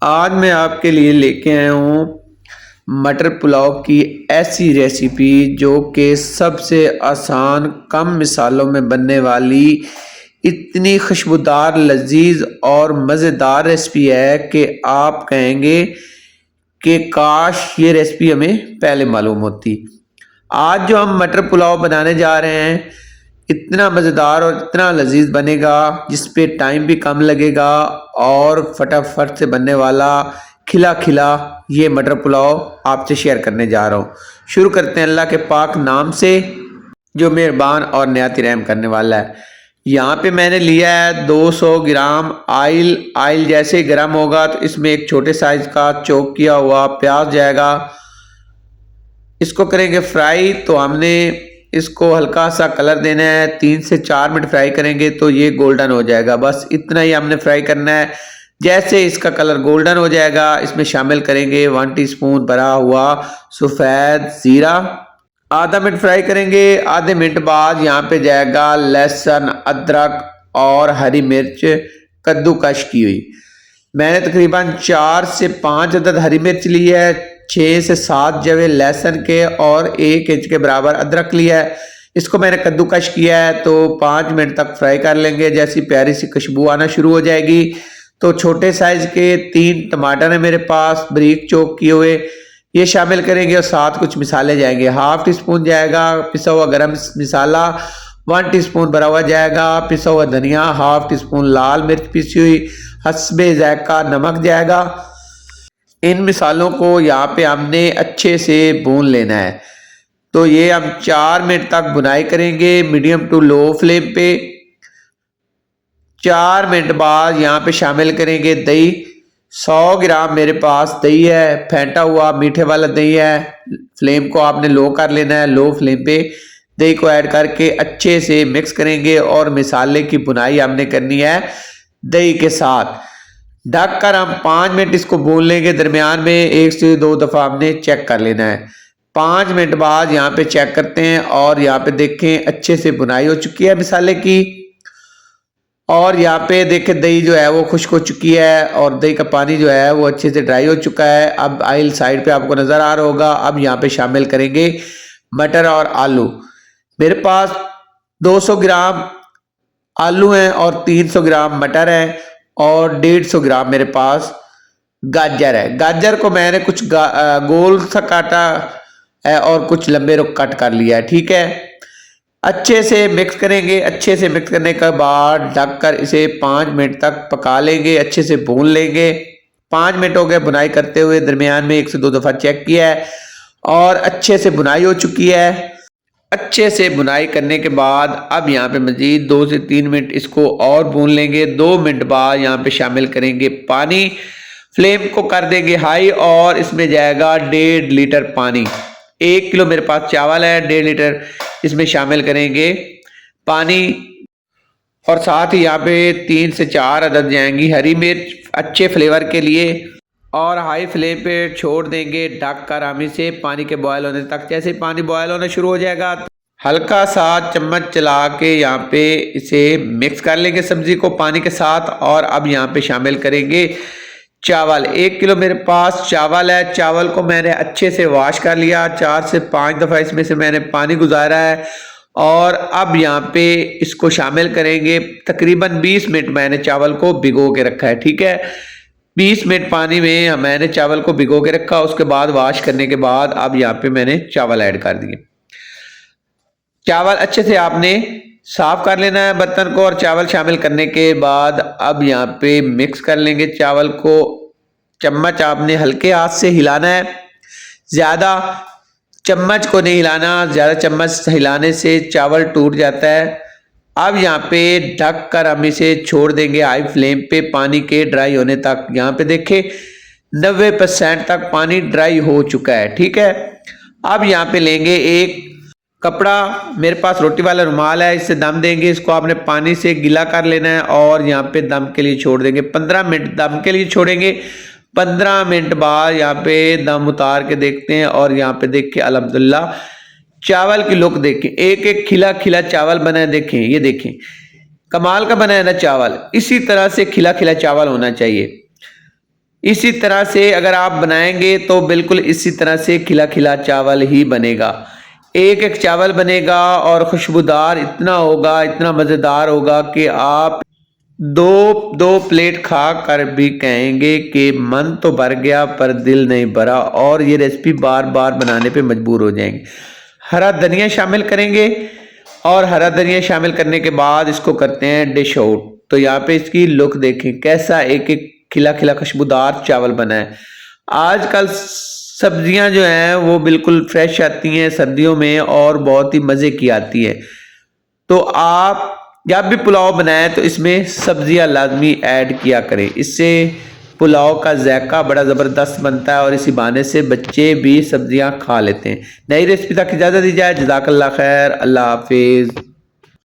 आज मैं आपके लिए लेके आया हूँ मटर पुलाव की ऐसी रेसिपी जो कि सबसे आसान कम मिसालों में बनने वाली इतनी खुशबूदार लजीज और मज़ेदार रेसिपी है कि आप कहेंगे कि काश ये रेसिपी हमें पहले मालूम होती। आज जो हम मटर पुलाव बनाने जा रहे हैं इतना मज़ेदार और इतना लजीज बनेगा जिस पे टाइम भी कम लगेगा और फटाफट से बनने वाला खिला खिला ये मटर पुलाव आपसे शेयर करने जा रहा हूँ। शुरू करते हैं अल्लाह के पाक नाम से जो मेहरबान और नहायत रहम करने वाला है। यहाँ पे मैंने लिया है 200 ग्राम आयल जैसे ही गर्म होगा तो इसमें एक छोटे साइज का चॉप किया हुआ प्याज जाएगा। इसको करेंगे फ्राई। तो हमने इसको हल्का सा कलर देना है, 3 से 4 मिनट फ्राई करेंगे तो ये गोल्डन हो जाएगा। बस इतना ही हमने फ्राई करना है। जैसे इसका कलर गोल्डन हो जाएगा इसमें शामिल करेंगे 1 टीस्पून भरा हुआ सफ़ेद ज़ीरा। आधा मिनट फ्राई करेंगे। आधे मिनट बाद यहाँ पे जाएगा लहसुन, अदरक और हरी मिर्च कद्दूकश की हुई। मैंने तकरीबन 4 से 5 अदद हरी मिर्च ली है, 6 से 7 जवे लहसुन के और 1 इंच के बराबर अदरक लिया है। इसको मैंने कद्दूकश किया है। तो 5 मिनट तक फ्राई कर लेंगे। जैसी प्यारी सी खुशबू आना शुरू हो जाएगी तो छोटे साइज के 3 टमाटर है मेरे पास बारीक चॉप किए हुए, ये शामिल करेंगे और साथ कुछ मिसाले जाएंगे। हाफ टी स्पून जाएगा पिसा हुआ गरम मसाला, 1 टीस्पून भरा हुआ जाएगा पिसा हुआ धनिया, हाफ टी स्पून लाल मिर्च पिसी हुई, हस्बे जायका नमक जाएगा। इन मिसालों को यहाँ पे हमने अच्छे से भून लेना है। तो ये हम 4 मिनट तक भुनाई करेंगे मीडियम टू लो फ्लेम पे। 4 मिनट बाद यहाँ पे शामिल करेंगे दही। 100 ग्राम मेरे पास दही है, फेंटा हुआ मीठे वाला दही है। फ्लेम को आपने लो कर लेना है, लो फ्लेम पे दही को ऐड करके अच्छे से मिक्स करेंगे और मिसाले की भुनाई हमने करनी है दही के साथ। ढककर हम 5 मिनट इसको भून लेंगे। दरमियान में 1 से 2 दफ़ा हमने चेक कर लेना है। 5 मिनट बाद यहाँ पे चेक करते हैं और यहाँ पे देखें अच्छे से भुनाई हो चुकी है मिसाले की। और यहाँ पे देखें दही जो है वो खुश्क हो चुकी है और दही का पानी जो है वो अच्छे से ड्राई हो चुका है। अब आयल साइड पे आपको नज़र आ रहा होगा। अब यहाँ पे शामिल करेंगे मटर और आलू। मेरे पास 200 ग्राम आलू हैं और 300 ग्राम मटर है और 150 ग्राम मेरे पास गाजर है। गाजर को मैंने कुछ गोल सा काटा है और कुछ लंबे रुख कट कर लिया है। ठीक है, अच्छे से मिक्स करेंगे। अच्छे से मिक्स करने के बाद ढककर इसे 5 मिनट तक पका लेंगे, अच्छे से भून लेंगे। 5 मिनट हो गए भुनाई करते हुए। दरमियान में 1 से 2 दफ़ा चेक किया है और अच्छे से भुनाई हो चुकी है। अच्छे से भुनाई करने के बाद अब यहाँ पे मजीद 2 से 3 मिनट इसको और भून लेंगे। 2 मिनट बाद यहाँ पे शामिल करेंगे पानी। फ्लेम को कर देंगे हाई और इसमें जाएगा 1.5 लीटर पानी। 1 किलो मेरे पास चावल है, 1.5 लीटर इसमें शामिल करेंगे पानी। और साथ ही यहाँ पे 3 से 4 अदद जाएंगी हरी मिर्च अच्छे फ्लेवर के लिए और हाई फ्लेम पे छोड़ देंगे ढक कर हम इसे पानी के बॉयल होने तक। जैसे पानी बॉयल होना शुरू हो जाएगा हल्का सा चम्मच चला के यहाँ पे इसे मिक्स कर लेंगे सब्जी को पानी के साथ। और अब यहाँ पे शामिल करेंगे चावल। 1 किलो मेरे पास चावल है। चावल को मैंने अच्छे से वॉश कर लिया, 4 से 5 दफ़ा इसमें से मैंने पानी गुजारा है। और अब यहाँ पे इसको शामिल करेंगे। तकरीबन 20 मिनट मैंने चावल को भिगो के रखा है। ठीक है, 20 मिनट पानी में मैंने चावल को भिगो के रखा। उसके बाद वॉश करने के बाद अब यहाँ पे मैंने चावल ऐड कर दिए। चावल अच्छे से आपने साफ कर लेना है बर्तन को। और चावल शामिल करने के बाद अब यहाँ पे मिक्स कर लेंगे चावल को। चम्मच आपने हल्के हाथ से हिलाना है, ज़्यादा चम्मच को नहीं हिलाना, ज़्यादा चम्मच हिलाने से चावल टूट जाता है। अब यहाँ पे ढक कर हम इसे छोड़ देंगे हाई फ्लेम पे पानी के ड्राई होने तक। यहाँ पे देखें 90% तक पानी ड्राई हो चुका है। ठीक है, अब यहाँ पे लेंगे एक कपड़ा, मेरे पास रोटी वाला रुमाल है, इससे दम देंगे। इसको आपने पानी से गीला कर लेना है और यहाँ पे दम के लिए छोड़ देंगे। 15 मिनट दम के लिए छोड़ेंगे। 15 मिनट बाद यहाँ पे दम उतार के देखते हैं और यहाँ पे देख के अल्हम्दुलिल्लाह चावल की लुक देखें, एक एक खिला खिला चावल बना है। देखें, ये देखें कमाल का बना है ना चावल। इसी तरह से खिला खिला चावल होना चाहिए। इसी तरह से अगर आप बनाएंगे तो बिल्कुल इसी तरह से खिला खिला चावल ही बनेगा। एक एक चावल बनेगा और खुशबूदार इतना होगा, इतना मज़ेदार होगा कि आप दो दो प्लेट खा कर भी कहेंगे कि मन तो भर गया पर दिल नहीं भरा, और ये रेसिपी बार बार बनाने पे मजबूर हो जाएंगे। हरा धनिया शामिल करेंगे और हरा धनिया शामिल करने के बाद इसको करते हैं डिश आउट। तो यहाँ पे इसकी लुक देखें कैसा एक एक खिला खिला खुशबूदार चावल बना है। आजकल सब्जियां जो हैं वो बिल्कुल फ्रेश आती हैं सर्दियों में और बहुत ही मज़े की आती है। तो आप जब भी पुलाव बनाएं तो इसमें सब्जियां लाजमी ऐड किया करें, इससे पुलाव का जायका बड़ा ज़बरदस्त बनता है और इसी बहाने से बच्चे भी सब्जियां खा लेते हैं। नई रेसिपी तक इजाज़त दी जाए। जज़ाकल्लाह खैर, अल्लाह हाफिज़।